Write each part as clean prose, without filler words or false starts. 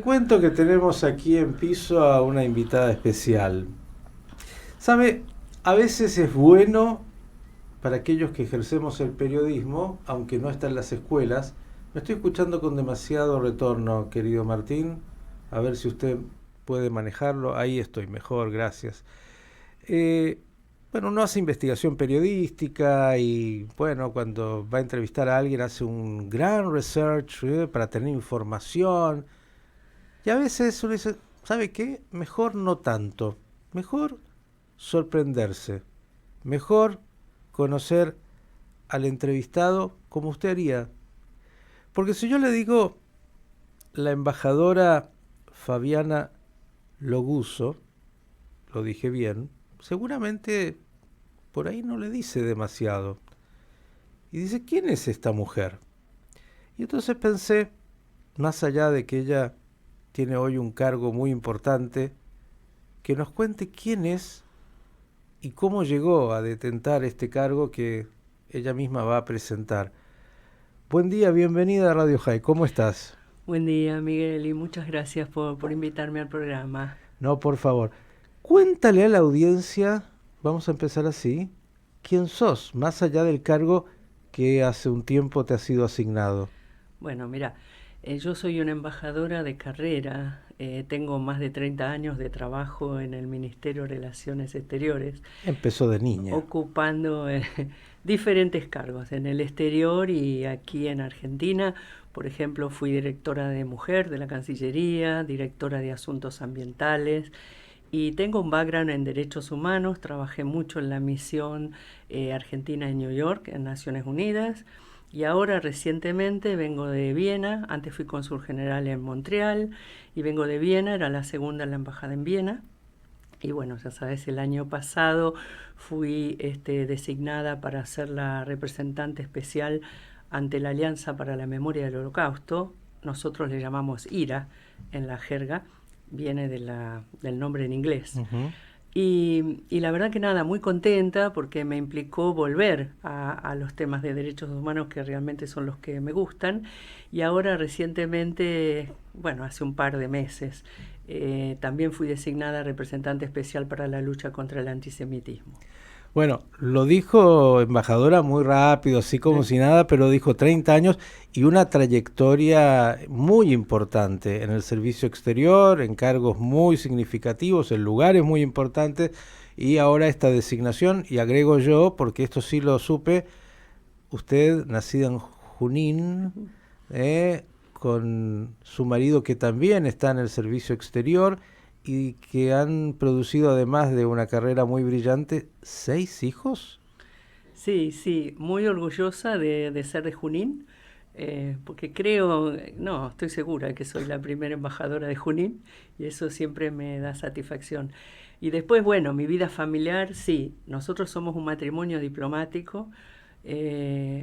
cuento que tenemos aquí en piso a una invitada especial. ¿Sabe? A veces es bueno para aquellos que ejercemos el periodismo, aunque no está en las escuelas. Me estoy escuchando con demasiado retorno, querido Martín. A ver si usted puede manejarlo. Ahí estoy, mejor, gracias. Eh, bueno, uno hace investigación periodística y, bueno, cuando va a entrevistar a alguien hace un gran research para tener información. Y a veces uno dice, ¿sabe qué? Mejor no tanto. Mejor sorprenderse. Mejor conocer al entrevistado como usted haría. Porque si yo le digo la embajadora Fabiana Loguso, lo dije bien, seguramente por ahí no le dice demasiado. Y dice, ¿quién es esta mujer? Y entonces pensé, más allá de que ella tiene hoy un cargo muy importante, que nos cuente quién es y cómo llegó a detentar este cargo que ella misma va a presentar. Buen día, bienvenida a Radio High, ¿cómo estás? Buen día, Miguel, y muchas gracias por invitarme al programa. No, por favor, cuéntale a la audiencia, vamos a empezar así, quién sos, más allá del cargo que hace un tiempo te ha sido asignado. Bueno, mira, yo soy una embajadora de carrera, tengo más de 30 años de trabajo en el Ministerio de Relaciones Exteriores, Empezó de niña. ocupando diferentes cargos en el exterior y aquí en Argentina. Por ejemplo, fui directora de Mujer de la Cancillería, directora de Asuntos Ambientales. Y tengo un background en derechos humanos, trabajé mucho en la misión argentina en New York, en Naciones Unidas, y ahora recientemente vengo de Viena, antes fui cónsul general en Montreal, y vengo de Viena, era la segunda en la embajada en Viena. Y bueno, ya sabes, el año pasado fui designada para ser la representante especial ante la Alianza para la Memoria del Holocausto. Nosotros le llamamos IRA en la jerga, viene del nombre en inglés. Ujú. Y la verdad que nada, muy contenta porque me implicó volver a los temas de derechos humanos que realmente son los que me gustan. Y ahora recientemente, bueno, hace un par de meses, también fui designada representante especial para la lucha contra el antisemitismo. Bueno, lo dijo embajadora muy rápido, así como si nada, pero dijo 30 años y una trayectoria muy importante en el servicio exterior, en cargos muy significativos, en lugares muy importantes, y ahora esta designación, y agrego yo, porque esto sí lo supe, usted nacida en Junín, con su marido que también está en el servicio exterior y que han producido, además de una carrera muy brillante, 6 hijos. Sí, sí, muy orgullosa de ser de Junín, porque creo, no, estoy segura que soy la primera embajadora de Junín y eso siempre me da satisfacción. Y después, bueno, mi vida familiar, sí, nosotros somos un matrimonio diplomático.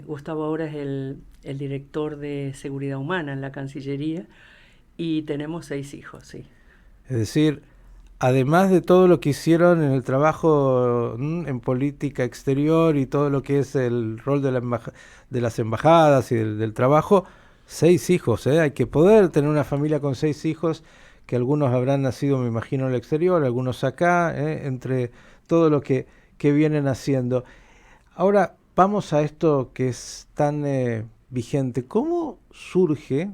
Gustavo ahora es el director de Seguridad Humana en la Cancillería y tenemos 6 hijos, sí. Es decir, además de todo lo que hicieron en el trabajo en política exterior y todo lo que es el rol de, de las embajadas y del trabajo, 6 hijos, ¿eh? Hay que poder tener una familia con 6 hijos, que algunos habrán nacido, me imagino, en el exterior, algunos acá, entre todo lo que vienen haciendo. Ahora, vamos a esto que es tan vigente. ¿Cómo surge?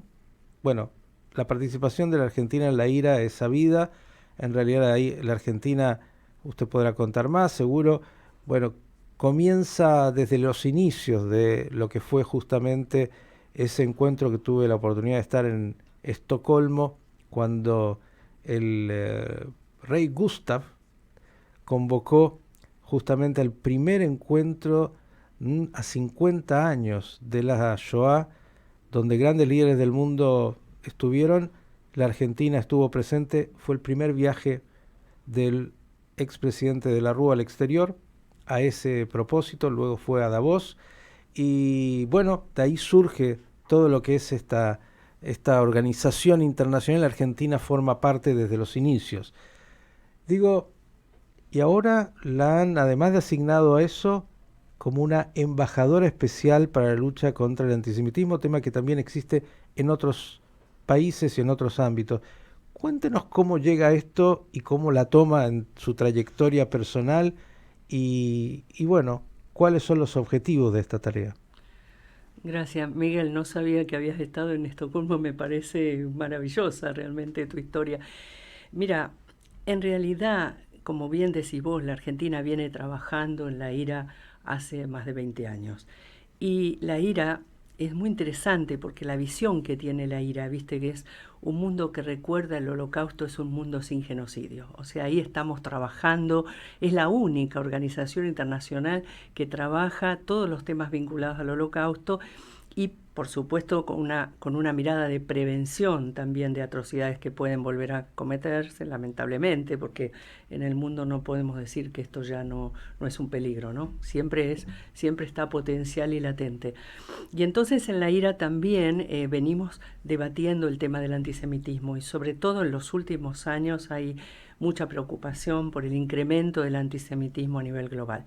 Bueno, la participación de la Argentina en la IRA es sabida. En realidad ahí la Argentina, usted podrá contar más, seguro. Bueno, comienza desde los inicios de lo que fue justamente ese encuentro que tuve la oportunidad de estar en Estocolmo, cuando el rey Gustav convocó justamente al primer encuentro a 50 años de la Shoah, donde grandes líderes del mundo estuvieron. La Argentina estuvo presente, fue el primer viaje del expresidente de la Rúa al exterior a ese propósito, luego fue a Davos y bueno, de ahí surge todo lo que es esta organización internacional. La Argentina forma parte desde los inicios. Digo, y ahora la han, además de asignado a eso, como una embajadora especial para la lucha contra el antisemitismo, tema que también existe en otros países y en otros ámbitos. Cuéntenos cómo llega esto y cómo la toma en su trayectoria personal y bueno, cuáles son los objetivos de esta tarea. Gracias, Miguel. No sabía que habías estado en Estocolmo. Me parece maravillosa realmente tu historia. Mira, en realidad, como bien decís vos, la Argentina viene trabajando en la IRA hace más de 20 años. Y la IRA es muy interesante porque la visión que tiene la IRA, viste que es un mundo que recuerda el Holocausto, es un mundo sin genocidio. O sea, ahí estamos trabajando, es la única organización internacional que trabaja todos los temas vinculados al Holocausto y por supuesto con una mirada de prevención también de atrocidades que pueden volver a cometerse, lamentablemente, porque en el mundo no podemos decir que esto ya no es un peligro, ¿no? Siempre está potencial y latente. Y entonces en la IRA también venimos debatiendo el tema del antisemitismo y sobre todo en los últimos años hay mucha preocupación por el incremento del antisemitismo a nivel global.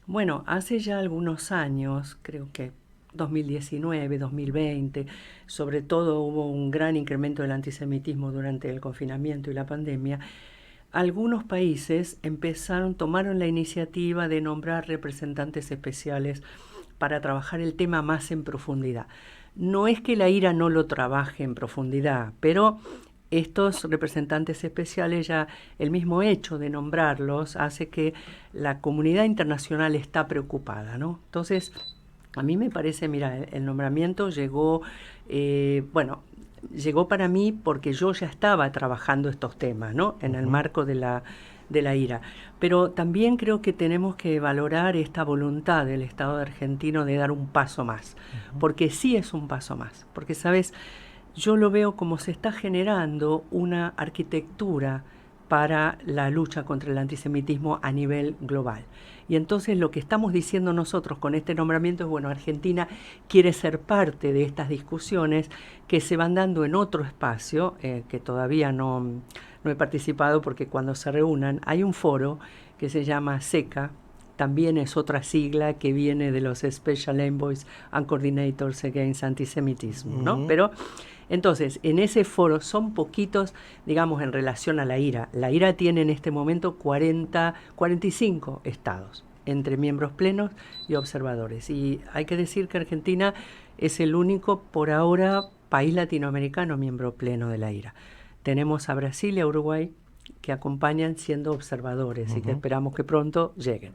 Bueno, hace ya algunos años, creo que 2019, 2020, sobre todo hubo un gran incremento del antisemitismo durante el confinamiento y la pandemia. Algunos países tomaron la iniciativa de nombrar representantes especiales para trabajar el tema más en profundidad. No es que la IRA no lo trabaje en profundidad, pero estos representantes especiales, ya el mismo hecho de nombrarlos hace que la comunidad internacional está preocupada, ¿no? Entonces, a mí me parece, mira, el nombramiento llegó, llegó para mí porque yo ya estaba trabajando estos temas, ¿no? En el marco de la IRA. Pero también creo que tenemos que valorar esta voluntad del Estado argentino de dar un paso más, porque sí es un paso más, porque, ¿sabes? Yo lo veo como se está generando una arquitectura para la lucha contra el antisemitismo a nivel global. Y entonces lo que estamos diciendo nosotros con este nombramiento es, bueno, Argentina quiere ser parte de estas discusiones que se van dando en otro espacio, que todavía no he participado porque cuando se reúnan hay un foro que se llama SECA, también es otra sigla que viene de los Special Envoys and Coordinators Against Antisemitism, ¿no? Pero entonces, en ese foro son poquitos, digamos, en relación a la IRA. La IRA tiene en este momento 45 estados, entre miembros plenos y observadores. Y hay que decir que Argentina es el único, por ahora, país latinoamericano miembro pleno de la IRA. Tenemos a Brasil y a Uruguay que acompañan siendo observadores y que esperamos que pronto lleguen.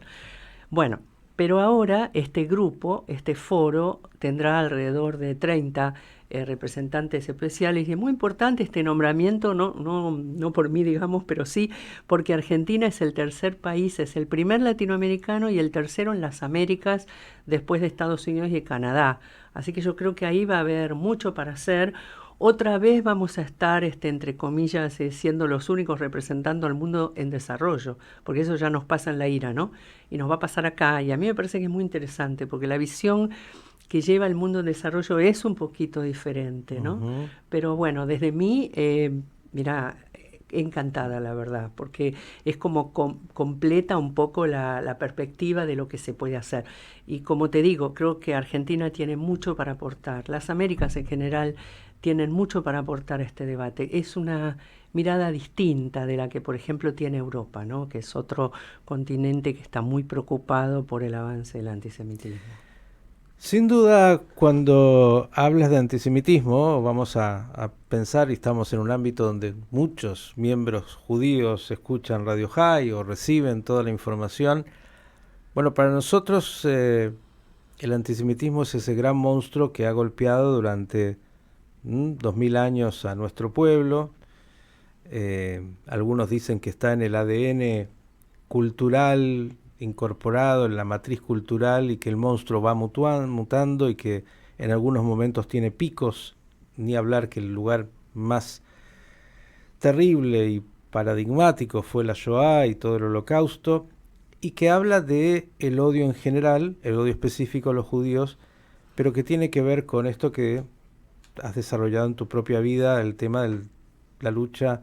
Bueno, pero ahora este grupo, este foro, tendrá alrededor de 30 representantes especiales y es muy importante este nombramiento, no por mí, digamos, pero sí porque Argentina es el tercer país, es el primer latinoamericano y el tercero en las Américas después de Estados Unidos y Canadá. Así que yo creo que ahí va a haber mucho para hacer. Otra vez vamos a estar, entre comillas, siendo los únicos representando al mundo en desarrollo, porque eso ya nos pasa en la IRA, ¿no? Y nos va a pasar acá. Y a mí me parece que es muy interesante, porque la visión que lleva el mundo en desarrollo es un poquito diferente, ¿no? Pero bueno, desde mí, mira, encantada, la verdad, porque es como completa un poco la perspectiva de lo que se puede hacer. Y como te digo, creo que Argentina tiene mucho para aportar. Las Américas en general tienen mucho para aportar a este debate. Es una mirada distinta de la que, por ejemplo, tiene Europa, ¿no? Que es otro continente que está muy preocupado por el avance del antisemitismo. Sin duda, cuando hablas de antisemitismo, vamos a pensar, y estamos en un ámbito donde muchos miembros judíos escuchan Radio High o reciben toda la información. Bueno, para nosotros el antisemitismo es ese gran monstruo que ha golpeado durante 2000 años a nuestro pueblo. Algunos dicen que está en el ADN cultural incorporado, en la matriz cultural, y que el monstruo va mutando y que en algunos momentos tiene picos, ni hablar que el lugar más terrible y paradigmático fue la Shoah y todo el Holocausto, y que habla de el odio en general, el odio específico a los judíos, pero que tiene que ver con esto que has desarrollado en tu propia vida, el tema de la lucha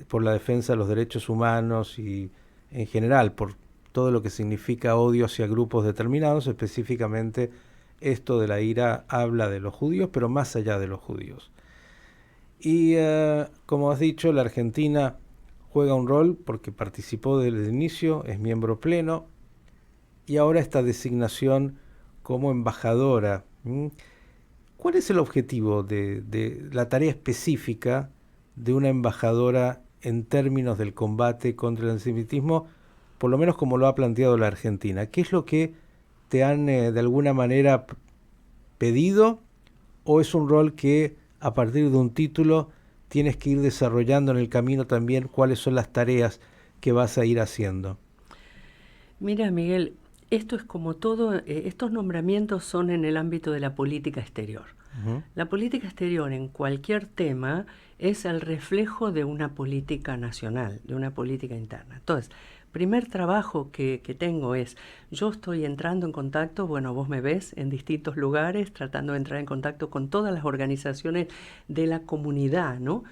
por la defensa de los derechos humanos y en general por todo lo que significa odio hacia grupos determinados. Específicamente esto de la IRA habla de los judíos, pero más allá de los judíos. Y como has dicho, la Argentina juega un rol porque participó desde el inicio, es miembro pleno y ahora esta designación como embajadora. ¿Cuál es el objetivo de la tarea específica de una embajadora en términos del combate contra el antisemitismo, por lo menos como lo ha planteado la Argentina? ¿Qué es lo que te han de alguna manera pedido o es un rol que a partir de un título tienes que ir desarrollando en el camino también cuáles son las tareas que vas a ir haciendo? Mira, Miguel, esto es como todo, estos nombramientos son en el ámbito de la política exterior. Ujú. La política exterior en cualquier tema es el reflejo de una política nacional, de una política interna. Entonces, primer trabajo que tengo es, yo estoy entrando en contacto, bueno, vos me ves en distintos lugares, tratando de entrar en contacto con todas las organizaciones de la comunidad, ¿no?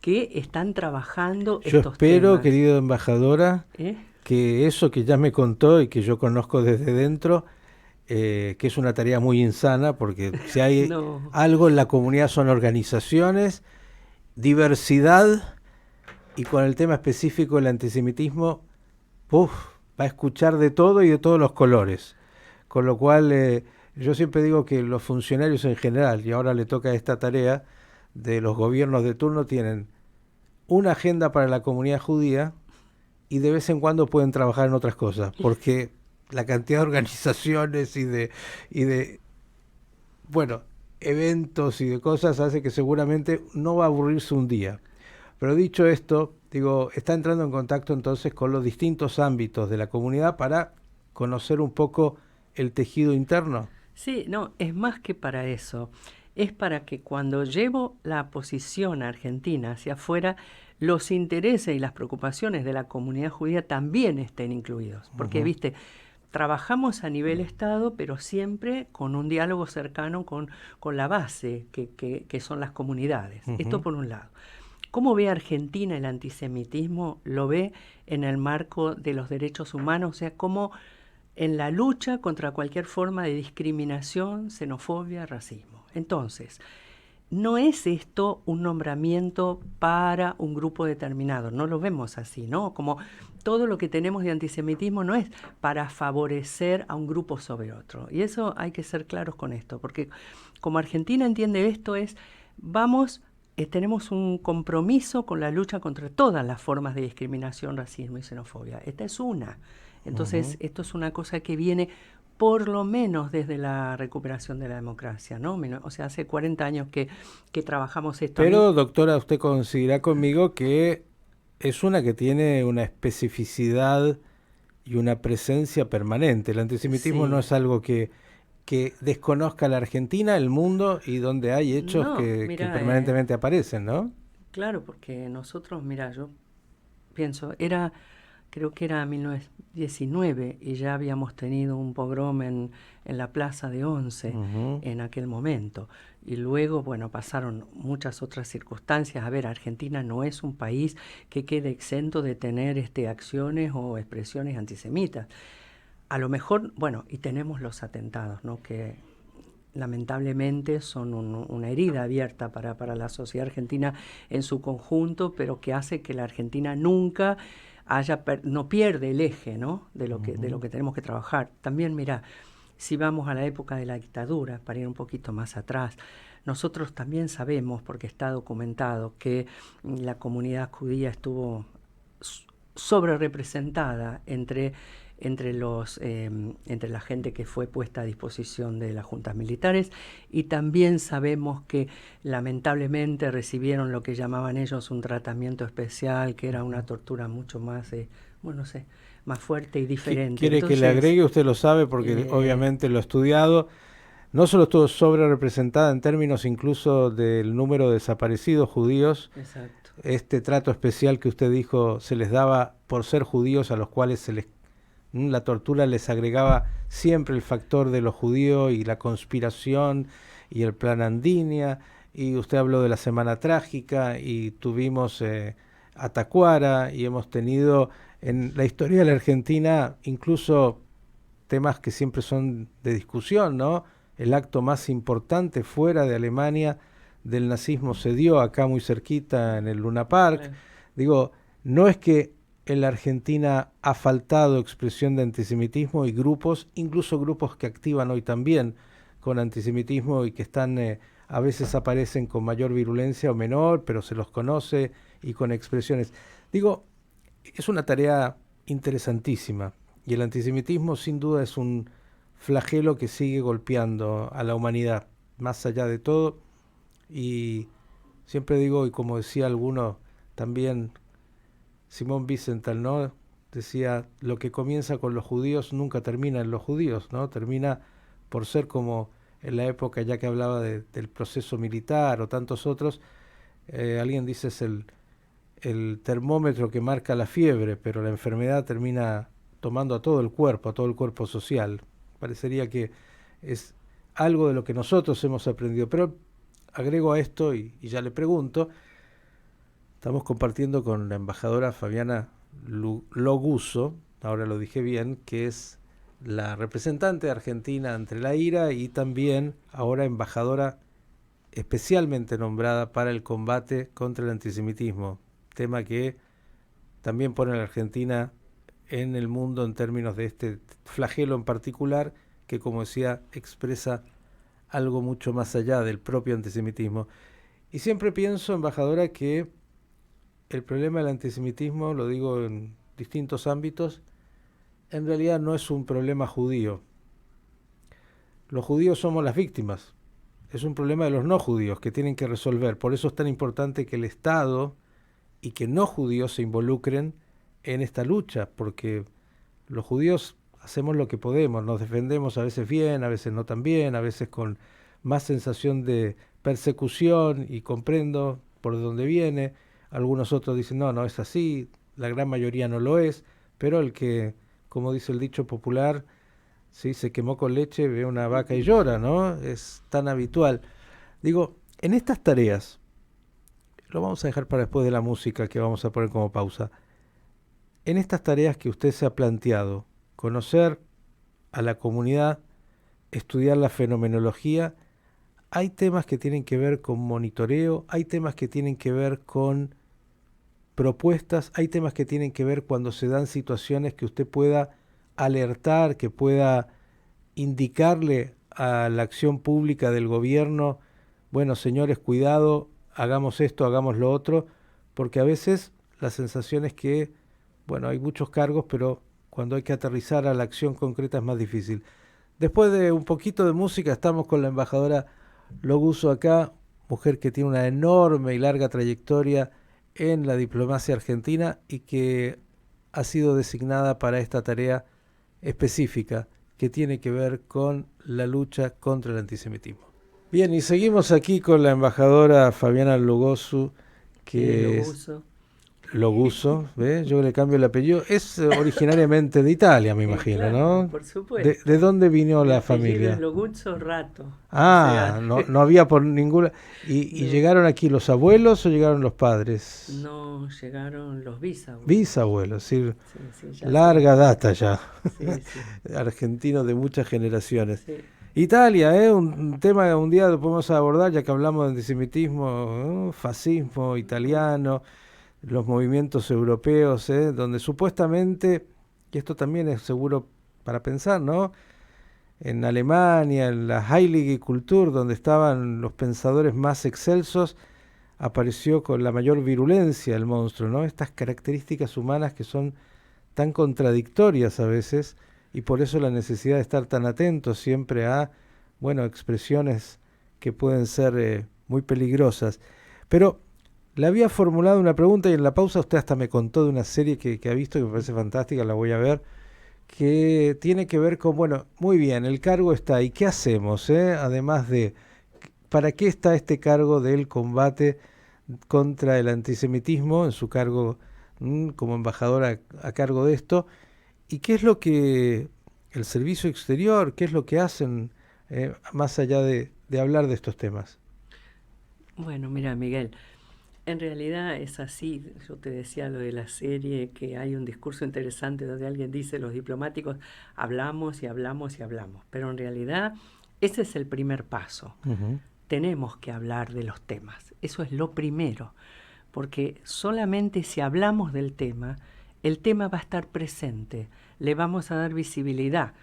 Que están trabajando Yo estos espero, temas. querida embajadora, ¿Eh? que eso que ya me contó y que yo conozco desde dentro, que es una tarea muy insana, porque si hay No. algo en la comunidad son organizaciones, diversidad y con el tema específico del antisemitismo, uf, va a escuchar de todo y de todos los colores. Con lo cual, yo siempre digo que los funcionarios en general, y ahora le toca esta tarea, de los gobiernos de turno, tienen una agenda para la comunidad judía y de vez en cuando pueden trabajar en otras cosas, porque la cantidad de organizaciones y de bueno, eventos y de cosas hace que seguramente no va a aburrirse un día. Pero dicho esto, digo, está entrando en contacto entonces con los distintos ámbitos de la comunidad para conocer un poco el tejido interno. Sí, no, es más que para eso. Es para que cuando llevo la posición argentina hacia afuera, los intereses y las preocupaciones de la comunidad judía también estén incluidos. Porque, Ujú, viste, trabajamos a nivel Estado, pero siempre con un diálogo cercano con la base, que son las comunidades. Esto ujú. por un lado. ¿Cómo ve Argentina el antisemitismo? Lo ve en el marco de los derechos humanos, o sea, cómo en la lucha contra cualquier forma de discriminación, xenofobia, racismo. Entonces, no es esto un nombramiento para un grupo determinado, no lo vemos así, ¿no? Como todo lo que tenemos de antisemitismo no es para favorecer a un grupo sobre otro. Y eso hay que ser claros con esto, porque como Argentina entiende esto es, vamos, tenemos un compromiso con la lucha contra todas las formas de discriminación, racismo y xenofobia. Esta es una. Entonces, Ujú. esto es una cosa que viene por lo menos desde la recuperación de la democracia, ¿no? O sea, hace 40 años que trabajamos esto. A mí, Pero, doctora, usted coincidirá conmigo que es una que tiene una especificidad y una presencia permanente. El antisemitismo no sí. es algo que desconozca la Argentina, el mundo y donde hay hechos No, que mira, permanentemente aparecen, ¿no? claro, porque nosotros, mira, yo pienso, creo que era 1919 y ya habíamos tenido un pogrom en la Plaza de Once Ujú, en aquel momento. Y luego, bueno, pasaron muchas otras circunstancias. A ver, Argentina no es un país que quede exento de tener acciones o expresiones antisemitas. A lo mejor, bueno, y tenemos los atentados, ¿no? Que lamentablemente son una herida abierta para la sociedad argentina en su conjunto, pero que hace que la Argentina nunca no pierde el eje, ¿no? De lo ujú. que tenemos que trabajar. También, mira, si vamos a la época de la dictadura, para ir un poquito más atrás, nosotros también sabemos, porque está documentado, que la comunidad judía estuvo sobre representada entre la gente que fue puesta a disposición de las juntas militares, y también sabemos que lamentablemente recibieron lo que llamaban ellos un tratamiento especial, que era una tortura mucho más, bueno, no sé, más fuerte y diferente. ¿Quiere que le Entonces, agregue? Usted lo sabe porque eh, obviamente lo ha estudiado. No solo estuvo sobre representada en términos incluso del número de desaparecidos judíos, exacto. este trato especial que usted dijo se les daba por ser judíos a los cuales la tortura les agregaba siempre el factor de los judíos y la conspiración y el plan Andinia. Y usted habló de la Semana Trágica y tuvimos a Tacuara y hemos tenido en la historia de la Argentina incluso temas que siempre son de discusión, ¿no? El acto más importante fuera de Alemania del nazismo se dio acá muy cerquita en el Luna Park. Claro. Digo, no es que en la Argentina ha faltado expresión de antisemitismo y grupos, incluso grupos que activan hoy también con antisemitismo y que están, a veces aparecen con mayor virulencia o menor, pero se los conoce y con expresiones. Digo, es una tarea interesantísima y el antisemitismo sin duda es un flagelo que sigue golpeando a la humanidad, más allá de todo. Y siempre digo, y como decía alguno también, Simón Wiesenthal, ¿no? Decía, lo que comienza con los judíos nunca termina en los judíos, ¿no? Termina por ser como en la época ya que hablaba del proceso militar o tantos otros, alguien dice es el termómetro que marca la fiebre, pero la enfermedad termina tomando a todo el cuerpo social. Parecería que es algo de lo que nosotros hemos aprendido. Pero agrego a esto y ya le pregunto, estamos compartiendo con la embajadora Fabiana Loguso, ahora lo dije bien, que es la representante de Argentina ante la IRA y también ahora embajadora especialmente nombrada para el combate contra el antisemitismo, tema que también pone a la Argentina en el mundo en términos de este flagelo en particular, que como decía, expresa algo mucho más allá del propio antisemitismo. Y siempre pienso, embajadora, que el problema del antisemitismo, lo digo en distintos ámbitos, en realidad no es un problema judío. Los judíos somos las víctimas. Es un problema de los no judíos que tienen que resolver. Por eso es tan importante que el Estado y que no judíos se involucren en esta lucha, porque los judíos hacemos lo que podemos, nos defendemos a veces bien, a veces no tan bien, a veces con más sensación de persecución y comprendo por dónde viene. Algunos otros dicen, no, no es así, la gran mayoría no lo es, pero el que, como dice el dicho popular, sí, se quemó con leche, ve una vaca y llora, ¿no? Es tan habitual. Digo, en estas tareas, lo vamos a dejar para después de la música que vamos a poner como pausa, en estas tareas que usted se ha planteado, conocer a la comunidad, estudiar la fenomenología, hay temas que tienen que ver con monitoreo, hay temas que tienen que ver con propuestas, hay temas que tienen que ver cuando se dan situaciones que usted pueda alertar, que pueda indicarle a la acción pública del gobierno, bueno, señores, cuidado, hagamos esto, hagamos lo otro, porque a veces la sensación es que, bueno, hay muchos cargos, pero cuando hay que aterrizar a la acción concreta es más difícil. Después de un poquito de música, estamos con la embajadora Loguso acá, mujer que tiene una enorme y larga trayectoria en la diplomacia argentina y que ha sido designada para esta tarea específica que tiene que ver con la lucha contra el antisemitismo. Bien, y seguimos aquí con la embajadora Fabiana Loguso, que es Loguso, ¿ves? Yo le cambio el apellido. Es originariamente de Italia, me imagino, claro, ¿no? por supuesto. ¿De dónde vino Mi la apellido familia? es Loguso Rato. Ah, O sea, no, no había por ninguna... ¿Y no, llegaron aquí los abuelos o llegaron los padres? no llegaron los bisabuelos. Bisabuelos, sí, Sí, sí, ya larga data ya. sí, sí, Argentinos de muchas generaciones. sí. Italia, un tema que un día lo podemos abordar, ya que hablamos de antisemitismo, ¿no? Fascismo italiano, los movimientos europeos, donde supuestamente, y esto también es seguro para pensar, ¿no? En Alemania, en la Heilige Kultur, donde estaban los pensadores más excelsos, apareció con la mayor virulencia el monstruo, ¿no? Estas características humanas que son tan contradictorias a veces, y por eso la necesidad de estar tan atentos siempre a, bueno, expresiones que pueden ser muy peligrosas. Pero le había formulado una pregunta y en la pausa usted hasta me contó de una serie que ha visto que me parece fantástica, la voy a ver, que tiene que ver con, bueno, muy bien, el cargo está ahí, ¿qué hacemos? Además de, ¿para qué está este cargo del combate contra el antisemitismo en su cargo como embajadora a cargo de esto? ¿Y qué es lo que el servicio exterior, qué es lo que hacen más allá de hablar de estos temas? Bueno, mira, Miguel, en realidad es así. Yo te decía lo de la serie, que hay un discurso interesante donde alguien dice, los diplomáticos hablamos y hablamos y hablamos, pero en realidad ese es el primer paso. Uh-huh. tenemos que hablar de los temas. Eso es lo primero, porque solamente si hablamos del tema, el tema va a estar presente, le vamos a dar visibilidad,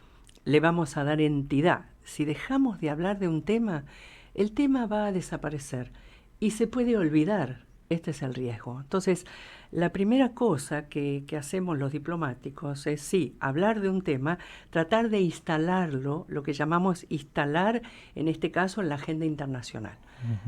le vamos a dar entidad. Si dejamos de hablar de un tema, el tema va a desaparecer y se puede olvidar. Este es el riesgo. Entonces, la primera cosa que hacemos los diplomáticos es, sí, hablar de un tema, tratar de instalarlo, lo que llamamos instalar, en este caso, en la agenda internacional.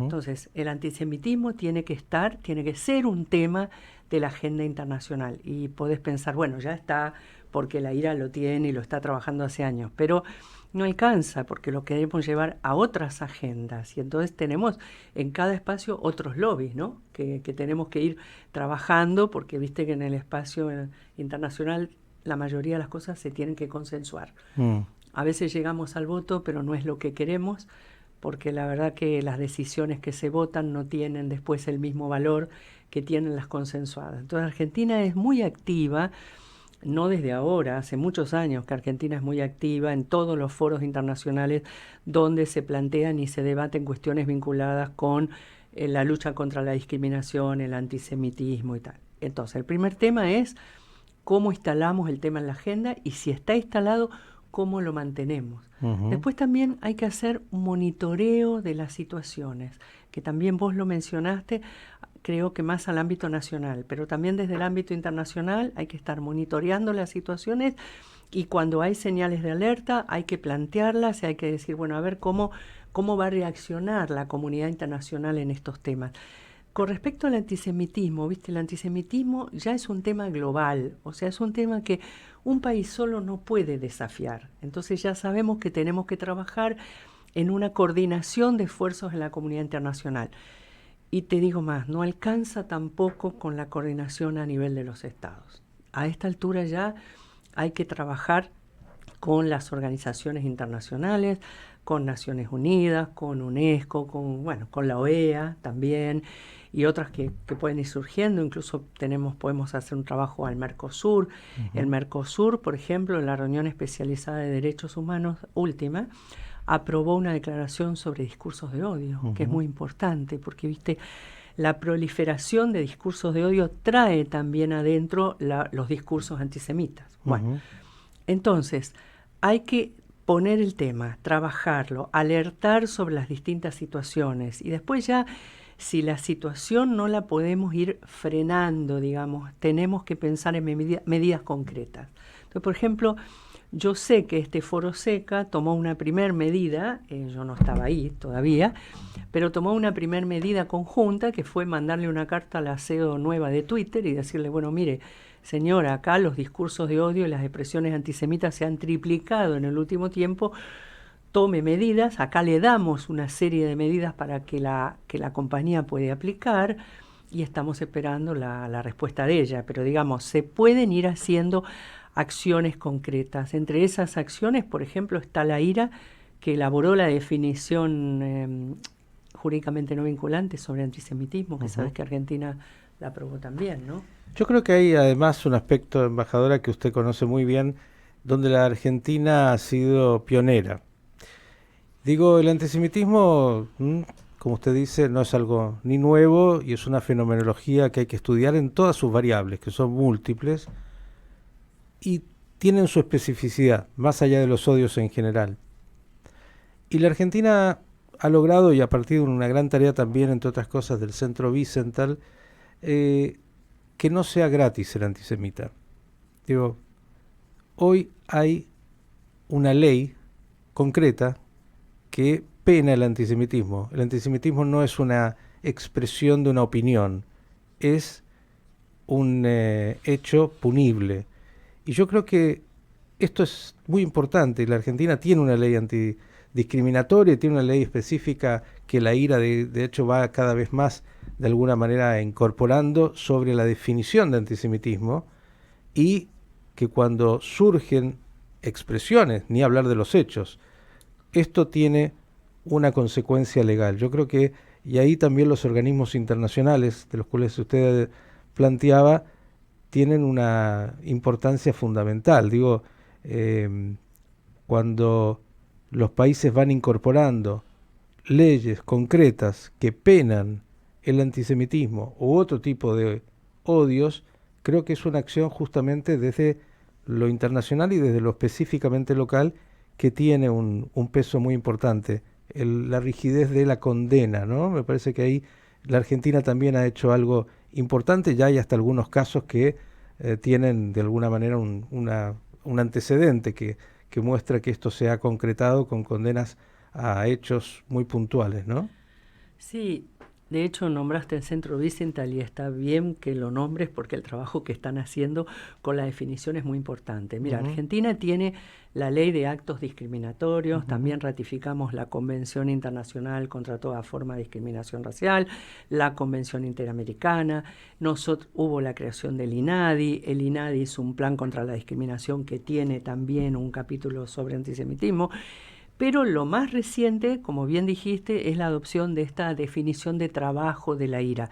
Entonces, el antisemitismo tiene que ser un tema de la agenda internacional. Y podés pensar, bueno, ya está, porque la IRA lo tiene y lo está trabajando hace años, pero no alcanza porque lo queremos llevar a otras agendas y entonces tenemos en cada espacio otros lobbies, ¿no? que tenemos que ir trabajando porque viste que en el espacio internacional la mayoría de las cosas se tienen que consensuar. A veces llegamos al voto, pero no es lo que queremos, porque la verdad que las decisiones que se votan no tienen después el mismo valor que tienen las consensuadas. Entonces Argentina es muy activa, no desde ahora, hace muchos años que Argentina es muy activa en todos los foros internacionales donde se plantean y se debaten cuestiones vinculadas con la lucha contra la discriminación, el antisemitismo y tal. Entonces, el primer tema es cómo instalamos el tema en la agenda y si está instalado, cómo lo mantenemos. Después también hay que hacer un monitoreo de las situaciones, que también vos lo mencionaste, creo que más al ámbito nacional, pero también desde el ámbito internacional hay que estar monitoreando las situaciones y cuando hay señales de alerta hay que plantearlas y hay que decir, bueno, a ver cómo va a reaccionar la comunidad internacional en estos temas. Con respecto al antisemitismo, ¿viste? El antisemitismo ya es un tema global, o sea, es un tema que un país solo no puede desafiar. Entonces ya sabemos que tenemos que trabajar en una coordinación de esfuerzos en la comunidad internacional. Y te digo más, no alcanza tampoco con la coordinación a nivel de los estados. A esta altura ya hay que trabajar con las organizaciones internacionales, con Naciones Unidas, con UNESCO, con la OEA también, y otras que pueden ir surgiendo. Incluso podemos hacer un trabajo al Mercosur. El Mercosur, por ejemplo, en la reunión especializada de derechos humanos última, aprobó una declaración sobre discursos de odio, que es muy importante, porque, viste, la proliferación de discursos de odio trae también adentro los discursos antisemitas. Bueno, entonces, hay que poner el tema, trabajarlo, alertar sobre las distintas situaciones y después ya, si la situación no la podemos ir frenando, digamos, tenemos que pensar en medidas concretas. Entonces, por ejemplo, yo sé que este Foro SECA tomó una primer medida, yo no estaba ahí todavía, pero tomó una primer medida conjunta que fue mandarle una carta a la CEO nueva de Twitter y decirle, bueno, mire, señora, acá los discursos de odio y las expresiones antisemitas se han triplicado en el último tiempo, tome medidas, acá le damos una serie de medidas para que la compañía puede aplicar y estamos esperando la respuesta de ella, pero digamos, se pueden ir haciendo acciones concretas. Entre esas acciones, por ejemplo, está la IRA, que elaboró la definición jurídicamente no vinculante sobre antisemitismo, que sabes que Argentina la aprobó también, ¿no? Yo creo que hay además un aspecto, embajadora, que usted conoce muy bien, donde la Argentina ha sido pionera. Digo, el antisemitismo, como usted dice, no es algo ni nuevo y es una fenomenología que hay que estudiar en todas sus variables, que son múltiples, y tienen su especificidad, más allá de los odios en general. Y la Argentina ha logrado, y a partir de una gran tarea también, entre otras cosas, del Centro Wiesenthal, que no sea gratis ser antisemita. Digo, hoy hay una ley concreta que pena el antisemitismo. El antisemitismo no es una expresión de una opinión, es un hecho punible. Y yo creo que esto es muy importante. La Argentina tiene una ley antidiscriminatoria, tiene una ley específica que la IRA de hecho va cada vez más de alguna manera incorporando sobre la definición de antisemitismo, y que cuando surgen expresiones, ni hablar de los hechos, esto tiene una consecuencia legal. Yo creo que, y ahí también los organismos internacionales, de los cuales usted planteaba, tienen una importancia fundamental. Digo, cuando los países van incorporando leyes concretas que penan el antisemitismo u otro tipo de odios, creo que es una acción justamente desde lo internacional y desde lo específicamente local que tiene un peso muy importante, la rigidez de la condena, ¿no? Me parece que ahí la Argentina también ha hecho algo importante, ya hay hasta algunos casos que tienen de alguna manera un antecedente que muestra que esto se ha concretado con condenas a hechos muy puntuales, ¿no? Sí, de hecho nombraste el Centro Wiesenthal y está bien que lo nombres porque el trabajo que están haciendo con la definición es muy importante. Mira, Argentina tiene la ley de actos discriminatorios, también ratificamos la Convención Internacional contra toda forma de discriminación racial, la Convención Interamericana, hubo la creación del INADI, el INADI es un plan contra la discriminación que tiene también un capítulo sobre antisemitismo. Pero lo más reciente, como bien dijiste, es la adopción de esta definición de trabajo de la IRA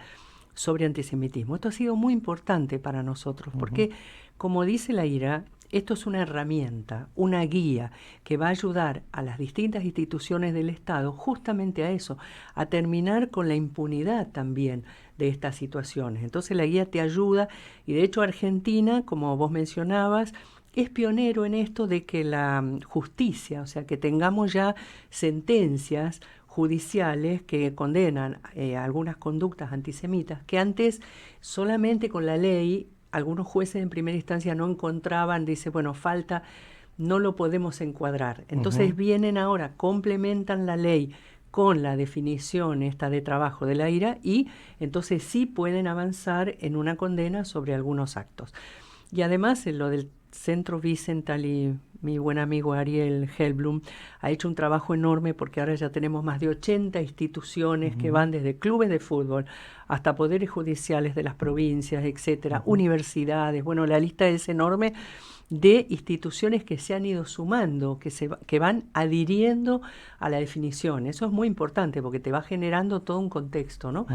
sobre antisemitismo. Esto ha sido muy importante para nosotros porque, como dice la IRA, esto es una herramienta, una guía que va a ayudar a las distintas instituciones del Estado justamente a eso, a terminar con la impunidad también de estas situaciones. Entonces la guía te ayuda y de hecho Argentina, como vos mencionabas, es pionero en esto de que la justicia, o sea, que tengamos ya sentencias judiciales que condenan algunas conductas antisemitas, que antes solamente con la ley algunos jueces en primera instancia no encontraban, dice, bueno, falta, no lo podemos encuadrar. Entonces vienen ahora, complementan la ley con la definición esta de trabajo de la IRA y entonces sí pueden avanzar en una condena sobre algunos actos. Y además en lo del Centro Wiesenthal y mi buen amigo Ariel Helblum ha hecho un trabajo enorme porque ahora ya tenemos más de 80 instituciones que van desde clubes de fútbol hasta poderes judiciales de las provincias, etcétera, universidades. Bueno, la lista es enorme de instituciones que se han ido sumando, que van adhiriendo a la definición. Eso es muy importante porque te va generando todo un contexto, ¿no?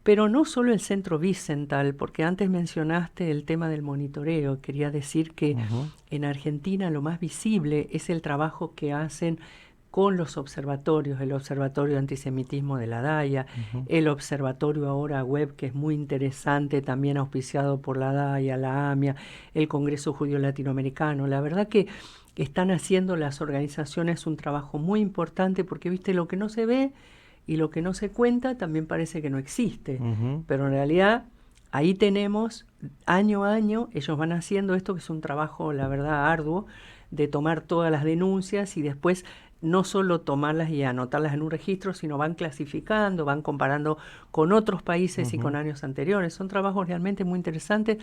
Pero no solo el Centro Wiesenthal, porque antes mencionaste el tema del monitoreo. Quería decir que en Argentina lo más visible es el trabajo que hacen con los observatorios, el Observatorio de Antisemitismo de la DAIA, el Observatorio ahora web, que es muy interesante, también auspiciado por la DAIA, la AMIA, el Congreso Judío Latinoamericano. La verdad que están haciendo las organizaciones un trabajo muy importante porque, viste, lo que no se ve y lo que no se cuenta también parece que no existe, pero en realidad ahí tenemos año a año, ellos van haciendo esto que es un trabajo, la verdad, arduo, de tomar todas las denuncias y después no solo tomarlas y anotarlas en un registro, sino van clasificando, van comparando con otros países y con años anteriores. Son trabajos realmente muy interesantes.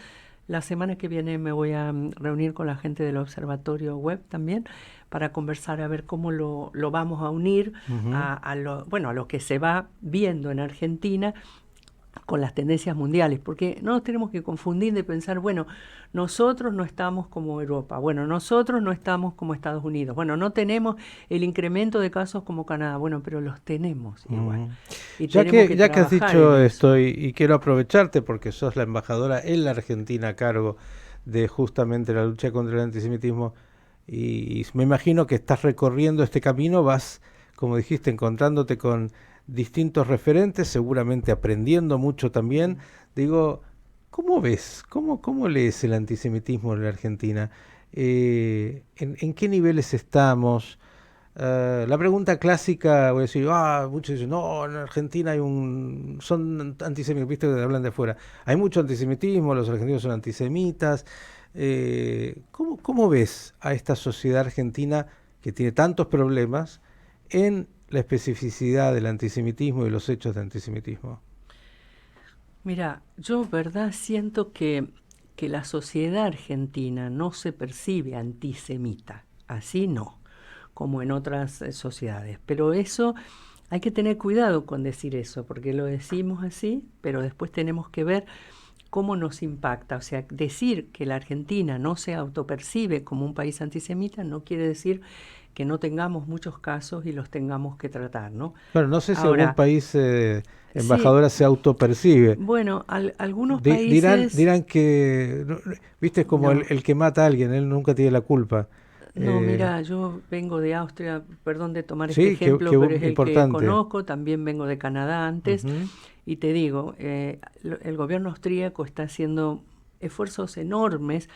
La semana que viene me voy a reunir con la gente del Observatorio Web también para conversar a ver cómo lo vamos a unir a lo que se va viendo en Argentina con las tendencias mundiales, porque no nos tenemos que confundir de pensar, bueno, nosotros no estamos como Europa, bueno, nosotros no estamos como Estados Unidos, bueno, no tenemos el incremento de casos como Canadá, bueno, pero los tenemos igual. Y ya que has dicho esto, y quiero aprovecharte porque sos la embajadora en la Argentina a cargo de justamente la lucha contra el antisemitismo, y me imagino que estás recorriendo este camino, vas, como dijiste, encontrándote con distintos referentes, seguramente aprendiendo mucho también. Digo, ¿cómo ves? ¿Cómo lees el antisemitismo en la Argentina? ¿En qué niveles estamos? La pregunta clásica, voy a decir, muchos dicen, no, en Argentina son antisemitas, viste que hablan de afuera. Hay mucho antisemitismo, los argentinos son antisemitas. ¿Cómo ves a esta sociedad argentina que tiene tantos problemas en la especificidad del antisemitismo y los hechos de antisemitismo? Mira, yo siento que la sociedad argentina no se percibe antisemita, así no, como en otras sociedades. Pero eso, hay que tener cuidado con decir eso, porque lo decimos así, pero después tenemos que ver cómo nos impacta. O sea, decir que la Argentina no se autopercibe como un país antisemita no quiere decir que no tengamos muchos casos y los tengamos que tratar, ¿no? Claro, no sé si algún país, embajadora, se autopercibe. Bueno, algunos países... Dirán que, viste, es como el que mata a alguien, él nunca tiene la culpa. No, mira, yo vengo de Austria, perdón de tomar este Sí, ejemplo, pero es el que importante. conozco, también vengo de Canadá antes, Ujú, y te digo, el gobierno austríaco está haciendo esfuerzos enormes,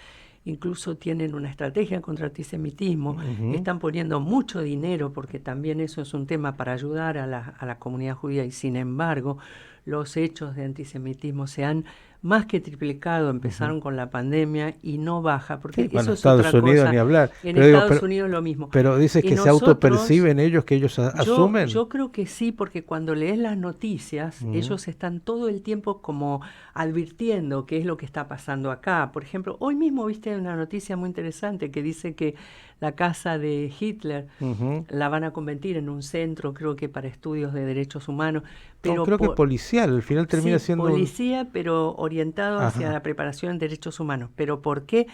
incluso tienen una estrategia contra el antisemitismo, ujú. están poniendo mucho dinero, porque también eso es un tema para ayudar a la comunidad judía, y sin embargo, los hechos de antisemitismo se han más que triplicado, Ujú. empezaron con la pandemia y no baja, Sí, porque bueno, eso es Estados otra Unidos cosa. ni hablar. En Pero digo, Estados Unidos lo mismo. pero dices Y que se nosotros, autoperciben ellos, que ellos asumen. yo creo que sí, porque cuando lees las noticias, Ujú, ellos están todo el tiempo como advirtiendo qué es lo que está pasando acá. Por ejemplo, hoy mismo viste una noticia muy interesante que dice que la casa de Hitler ujú. la van a convertir en un centro, creo que para estudios de derechos humanos, No, pero creo que policial, al final termina sí, siendo un... policía, pero orientado hacia Ajá. la preparación en derechos humanos. ¿Pero por qué?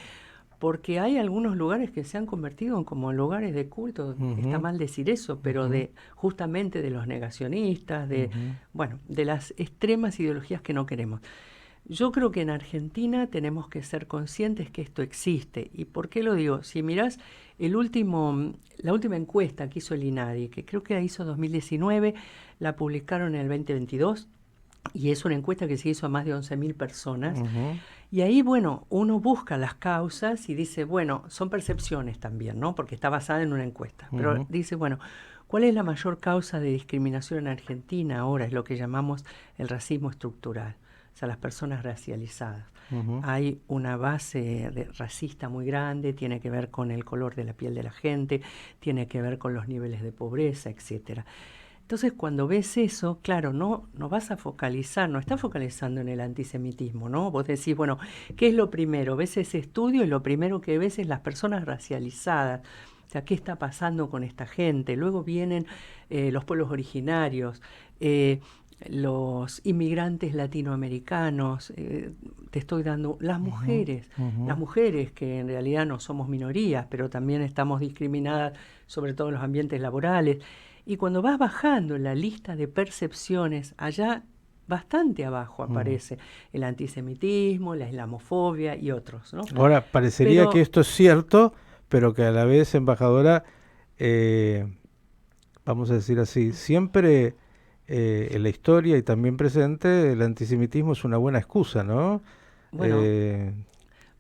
Porque hay algunos lugares que se han convertido en como lugares de culto, está Ujú, mal decir eso, pero ujú, de justamente de los negacionistas, de ujú, bueno, de las extremas ideologías que no queremos. Yo creo que en Argentina tenemos que ser conscientes que esto existe. ¿Y por qué lo digo? Si mirás la última encuesta que hizo el INADI, que creo que la hizo 2019, la publicaron en el 2022, y es una encuesta que se hizo a más de 11.000 personas. ujú, Y ahí, bueno, uno busca las causas y dice, bueno, son percepciones también, ¿no? Porque está basada en una encuesta. Pero ujú, dice, bueno, ¿cuál es la mayor causa de discriminación en Argentina ahora? Es lo que llamamos el racismo estructural, o sea, las personas racializadas. ujú. Hay una base racista muy grande, tiene que ver con el color de la piel de la gente, tiene que ver con los niveles de pobreza, etcétera. Entonces, cuando ves eso, claro, no vas a focalizar, no estás focalizando en el antisemitismo, ¿no? Vos decís, bueno, ¿qué es lo primero? Ves ese estudio y lo primero que ves es las personas racializadas. O sea, ¿qué está pasando con esta gente? Luego vienen los pueblos originarios, los inmigrantes latinoamericanos, te estoy dando Ujú, las ujú. mujeres que en realidad no somos minorías, pero también estamos discriminadas, sobre todo en los ambientes laborales. Y cuando vas bajando en la lista de percepciones, allá bastante abajo Mm. aparece el antisemitismo, la islamofobia y otros, ¿no? Ahora, parecería que Pero esto es cierto, pero que a la vez, embajadora, eh, vamos a decir así, siempre en la historia y también presente, el antisemitismo es una buena excusa, ¿no? bueno, Eh,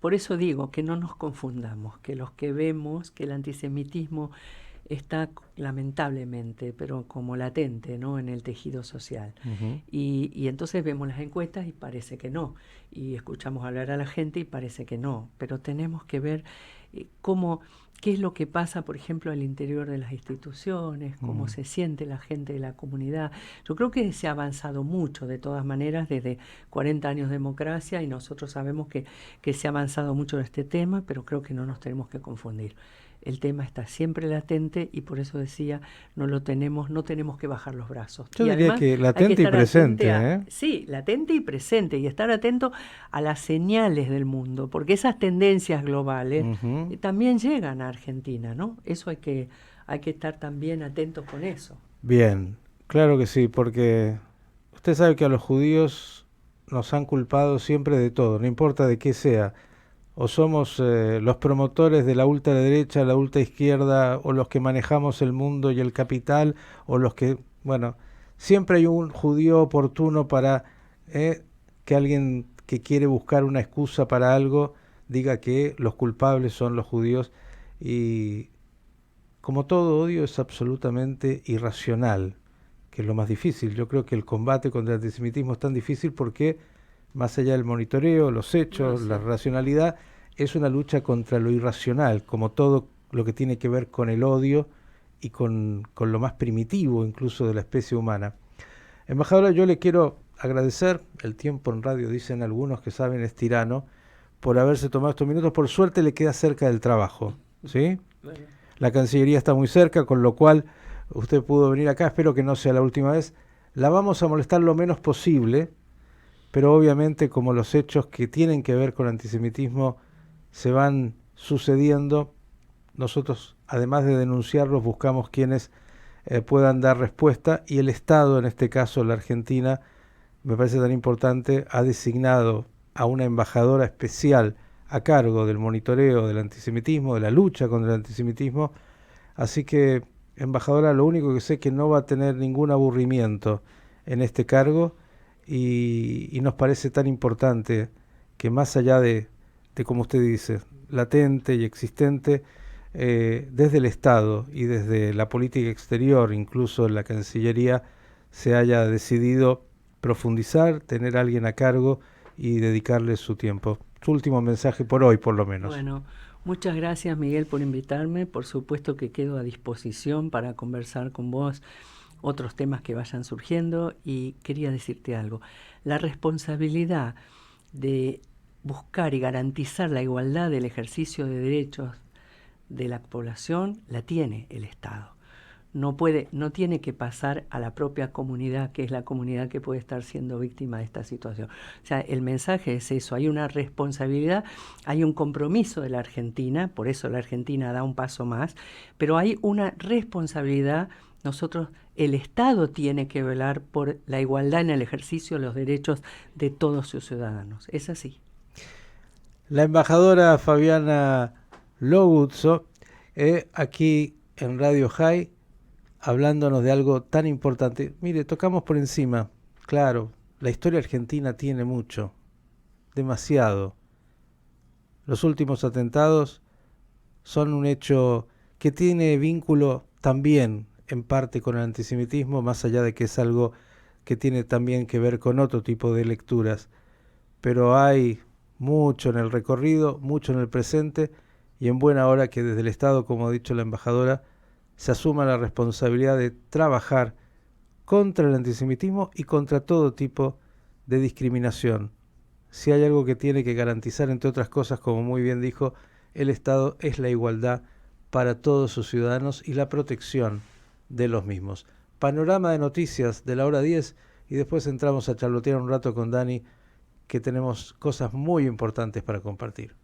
por eso digo que no nos confundamos, que los que vemos que el antisemitismo está lamentablemente, pero como latente, ¿no? En el tejido social. ujú, Y entonces vemos las encuestas y parece que no. Y escuchamos hablar a la gente y parece que no. Pero tenemos que ver cómo, qué es lo que pasa, por ejemplo, al interior de las instituciones, cómo mm. se siente la gente de la comunidad. Yo creo que se ha avanzado mucho, de todas maneras, desde 40 años de democracia, y nosotros sabemos que se ha avanzado mucho en este tema, pero creo que no nos tenemos que confundir. El tema está siempre latente y por eso decía, no tenemos que bajar los brazos. Yo Y diría además que hay que latente y estar atente presente, a, ¿eh? sí, latente y presente, y estar atento a las señales del mundo, porque esas tendencias globales Ujú. también llegan a Argentina, ¿no? Eso hay que estar también atentos con eso. Bien, claro que sí, porque usted sabe que a los judíos nos han culpado siempre de todo, no importa de qué sea. O somos los promotores de la ultraderecha, la ultraizquierda, o los que manejamos el mundo y el capital, o los que, bueno, siempre hay un judío oportuno para que alguien que quiere buscar una excusa para algo diga que los culpables son los judíos. Y como todo odio es absolutamente irracional, que es lo más difícil. Yo creo que el combate contra el antisemitismo es tan difícil porque, más allá del monitoreo, los No hechos, la sé. racionalidad, es una lucha contra lo irracional, como todo lo que tiene que ver con el odio y con lo más primitivo incluso de la especie humana. Embajadora, yo le quiero agradecer, el tiempo en radio dicen algunos que saben es tirano, por haberse tomado estos minutos. Por suerte le queda cerca del trabajo, ¿sí? Bueno, La Cancillería está muy cerca, con lo cual usted pudo venir acá, espero que no sea la última vez. La vamos a molestar lo menos posible, pero obviamente como los hechos que tienen que ver con antisemitismo se van sucediendo, nosotros, además de denunciarlos, buscamos quienes puedan dar respuesta, y el Estado, en este caso la Argentina, me parece tan importante, ha designado a una embajadora especial a cargo del monitoreo del antisemitismo, de la lucha contra el antisemitismo. Así que, embajadora, lo único que sé es que no va a tener ningún aburrimiento en este cargo y nos parece tan importante que más allá de como usted dice, latente y existente, desde el Estado y desde la política exterior, incluso en la Cancillería, se haya decidido profundizar, tener a alguien a cargo y dedicarle su tiempo. Su último mensaje por hoy, por lo menos. Bueno, muchas gracias, Miguel, por invitarme. Por supuesto que quedo a disposición para conversar con vos otros temas que vayan surgiendo, y quería decirte algo. La responsabilidad de buscar y garantizar la igualdad del ejercicio de derechos de la población la tiene el Estado. No tiene que pasar a la propia comunidad, que es la comunidad que puede estar siendo víctima de esta situación. O sea, el mensaje es eso, hay una responsabilidad, hay un compromiso de la Argentina, por eso la Argentina da un paso más, pero hay una responsabilidad. Nosotros, el Estado tiene que velar por la igualdad en el ejercicio de los derechos de todos sus ciudadanos. Es así. La embajadora Fabiana Loguzzo, aquí en Radio High, hablándonos de algo tan importante. Mire, tocamos por encima. Claro, la historia argentina tiene mucho, demasiado. Los últimos atentados son un hecho que tiene vínculo también en parte con el antisemitismo, más allá de que es algo que tiene también que ver con otro tipo de lecturas. Pero hay mucho en el recorrido, mucho en el presente, y en buena hora que desde el Estado, como ha dicho la embajadora, se asuma la responsabilidad de trabajar contra el antisemitismo y contra todo tipo de discriminación. Si hay algo que tiene que garantizar, entre otras cosas, como muy bien dijo el Estado, es la igualdad para todos sus ciudadanos y la protección de los mismos. Panorama de noticias de la hora 10 y después entramos a charlotear un rato con Dani, que tenemos cosas muy importantes para compartir.